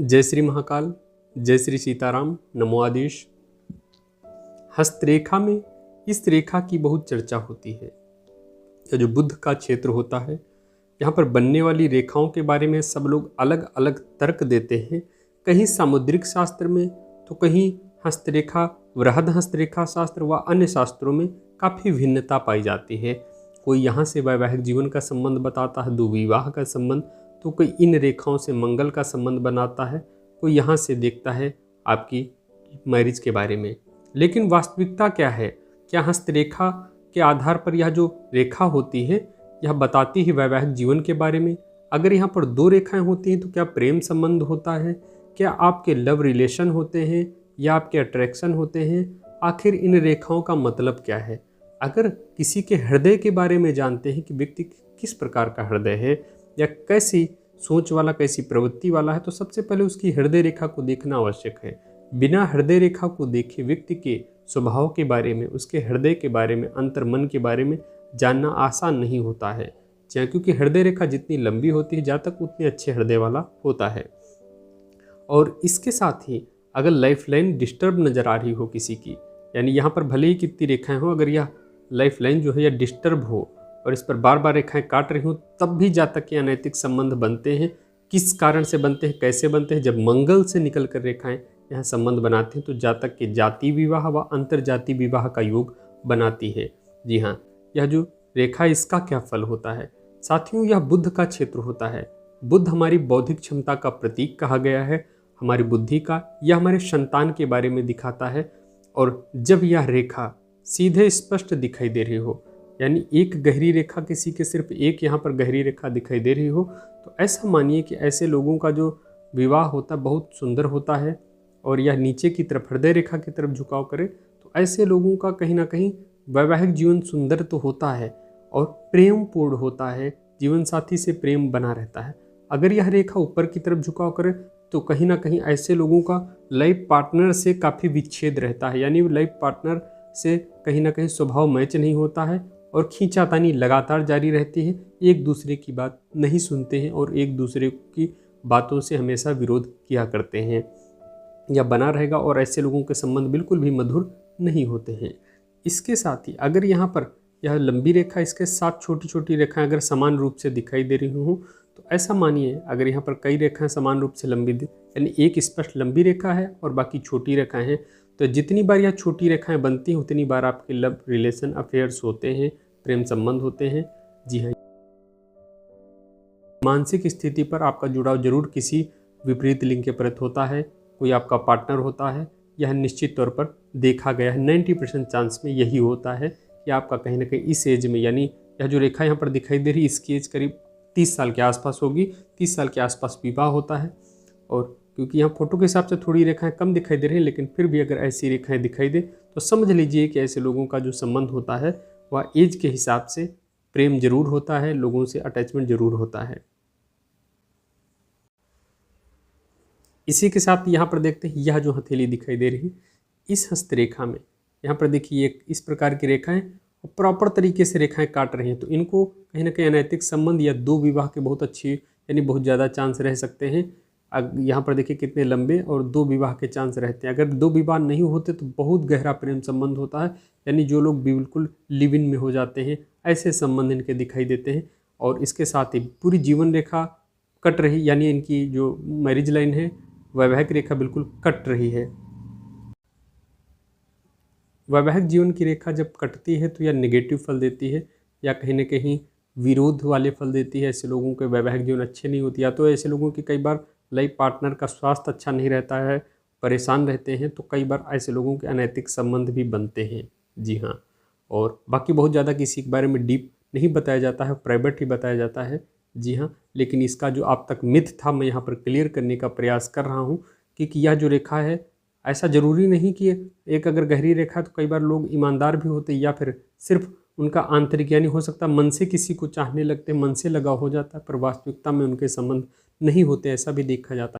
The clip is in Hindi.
जय श्री महाकाल, जय श्री सीताराम, नमो आदेश। हस्तरेखा में इस रेखा की बहुत चर्चा होती है। यह जो बुध का क्षेत्र होता है, यहाँ पर बनने वाली रेखाओं के बारे में सब लोग अलग अलग तर्क देते हैं। कहीं सामुद्रिक शास्त्र में तो कहीं हस्तरेखा, वृहद हस्तरेखा शास्त्र व अन्य शास्त्रों में काफ़ी भिन्नता पाई जाती है। कोई यहाँ से वैवाहिक जीवन का संबंध बताता है, दुर्विवाह का संबंध, तो कोई इन रेखाओं से मंगल का संबंध बनाता है, कोई यहाँ से देखता है आपकी मैरिज के बारे में। लेकिन वास्तविकता क्या है? क्या हस्तरेखा के आधार पर यह जो रेखा होती है यह बताती है वैवाहिक जीवन के बारे में? अगर यहाँ पर दो रेखाएं होती हैं तो क्या प्रेम संबंध होता है? क्या आपके लव रिलेशन होते हैं या आपके अट्रैक्शन होते हैं? आखिर इन रेखाओं का मतलब क्या है? अगर किसी के हृदय के बारे में जानते हैं कि व्यक्ति किस प्रकार का हृदय है या कैसी सोच वाला, कैसी प्रवृत्ति वाला है, तो सबसे पहले उसकी हृदय रेखा को देखना आवश्यक है। बिना हृदय रेखा को देखे व्यक्ति के स्वभाव के बारे में, उसके हृदय के बारे में, अंतर्मन के बारे में जानना आसान नहीं होता है। क्योंकि हृदय रेखा जितनी लंबी होती है जातक उतने अच्छे हृदय वाला होता है। और इसके साथ ही अगर लाइफ लाइन डिस्टर्ब नज़र आ रही हो किसी की, यानी यहाँ पर भले ही कितनी रेखाएं हो, अगर यह लाइफ लाइन जो है यह डिस्टर्ब हो और इस पर बार बार रेखाएं काट रही हूँ, तब भी जातक के अनैतिक संबंध बनते हैं। किस कारण से बनते हैं, कैसे बनते हैं? जब मंगल से निकल कर रेखाएं यहाँ संबंध बनाते हैं तो जातक के जाति विवाह व अंतर जाति विवाह का योग बनाती है। जी हाँ, यह जो रेखा, इसका क्या फल होता है? साथियों, यह बुध का क्षेत्र होता है। बुध हमारी बौद्धिक क्षमता का प्रतीक कहा गया है, हमारी बुद्धि का। यह हमारे संतान के बारे में दिखाता है। और जब यह रेखा सीधे स्पष्ट दिखाई दे रही हो, यानी एक गहरी रेखा, किसी के सिर्फ एक यहाँ पर गहरी रेखा दिखाई दे रही हो, तो ऐसा मानिए कि ऐसे लोगों का जो विवाह होता है बहुत सुंदर होता है। और यह नीचे की तरफ हृदय रेखा की तरफ झुकाव करे तो ऐसे लोगों का कहीं ना कहीं वैवाहिक जीवन सुंदर तो होता है और प्रेम पूर्ण होता है, जीवन साथी से प्रेम बना रहता है। अगर यह रेखा ऊपर की तरफ झुकाव करे तो कहीं ना कहीं ऐसे लोगों का लाइफ पार्टनर से काफ़ी विच्छेद रहता है, यानी लाइफ पार्टनर से कहीं ना कहीं स्वभाव मैच नहीं होता है और खींचातानी लगातार जारी रहती है। एक दूसरे की बात नहीं सुनते हैं और एक दूसरे की बातों से हमेशा विरोध किया करते हैं, या बना रहेगा। और ऐसे लोगों के संबंध बिल्कुल भी मधुर नहीं होते हैं। इसके साथ ही अगर यहाँ पर यह लंबी रेखा, इसके साथ छोटी छोटी रेखाएं अगर समान रूप से दिखाई दे रही हों, तो ऐसा मानिए अगर यहाँ पर कई रेखाएं समान रूप से लंबी, यानी एक स्पष्ट लंबी रेखा है और बाकी छोटी रेखाएं हैं, तो जितनी बार यह छोटी रेखाएं बनती हैं उतनी बार आपके लव रिलेशन अफेयर्स होते हैं, प्रेम संबंध होते हैं। जी हाँ, मानसिक स्थिति पर आपका जुड़ाव जरूर किसी विपरीत लिंग के प्रति होता है, कोई आपका पार्टनर होता है। यह निश्चित तौर पर देखा गया है, 90% चांस में यही होता है कि आपका कहीं ना कहीं इस एज में, यानी यह जो रेखा यहाँ पर दिखाई दे रही है इसकी एज करीब 30 साल के आसपास होगी। 30 साल के आसपास विवाह होता है। और क्योंकि यहाँ फोटो के हिसाब से थोड़ी रेखाएं कम दिखाई दे रही हैं, लेकिन फिर भी अगर ऐसी रेखाएं दिखाई दे तो समझ लीजिए कि ऐसे लोगों का जो संबंध होता है वह एज के हिसाब से प्रेम जरूर होता है, लोगों से अटैचमेंट जरूर होता है। इसी के साथ यहाँ पर देखते हैं, यह जो हथेली दिखाई दे रही इस हस्तरेखा में, यहाँ पर देखिए एक इस प्रकार की रेखाएं प्रॉपर तरीके से रेखाएं काट रही हैं, तो इनको कहीं ना कहीं अनैतिक संबंध या दो विवाह के बहुत अच्छी, यानी बहुत ज़्यादा चांस रह सकते हैं। यहाँ पर देखिए कितने लंबे और दो विवाह के चांस रहते हैं। अगर दो विवाह नहीं होते तो बहुत गहरा प्रेम संबंध होता है, यानी जो लोग बिल्कुल लिव इन में हो जाते हैं, ऐसे संबंध इनके दिखाई देते हैं। और इसके साथ ही पूरी जीवन रेखा कट रही, यानी इनकी जो मैरिज लाइन है, वैवाहिक रेखा बिल्कुल कट रही है। वैवाहिक जीवन की रेखा जब कटती है तो यह नेगेटिव फल देती है या कहीं ना कहीं विरोध वाले फल देती है। ऐसे लोगों के वैवाहिक जीवन अच्छे नहीं होती, या तो ऐसे लोगों की कई बार लाइफ पार्टनर का स्वास्थ्य अच्छा नहीं रहता है, परेशान रहते हैं, तो कई बार ऐसे लोगों के अनैतिक संबंध भी बनते हैं। जी हाँ, और बाकी बहुत ज़्यादा किसी के बारे में डीप नहीं बताया जाता है, प्राइवेट ही बताया जाता है। जी हाँ, लेकिन इसका जो आप तक मिथ था मैं यहाँ पर क्लियर करने का प्रयास कर रहा हूँ, क्योंकि यह जो रेखा है, ऐसा ज़रूरी नहीं कि एक अगर गहरी रेखा है तो कई बार लोग ईमानदार भी होते, या फिर सिर्फ उनका आंतरिक, यानी हो सकता है मन से किसी को चाहने लगते, मन से लगाव हो जाता है, पर वास्तविकता में उनके संबंध नहीं होते, ऐसा भी देखा जाता है।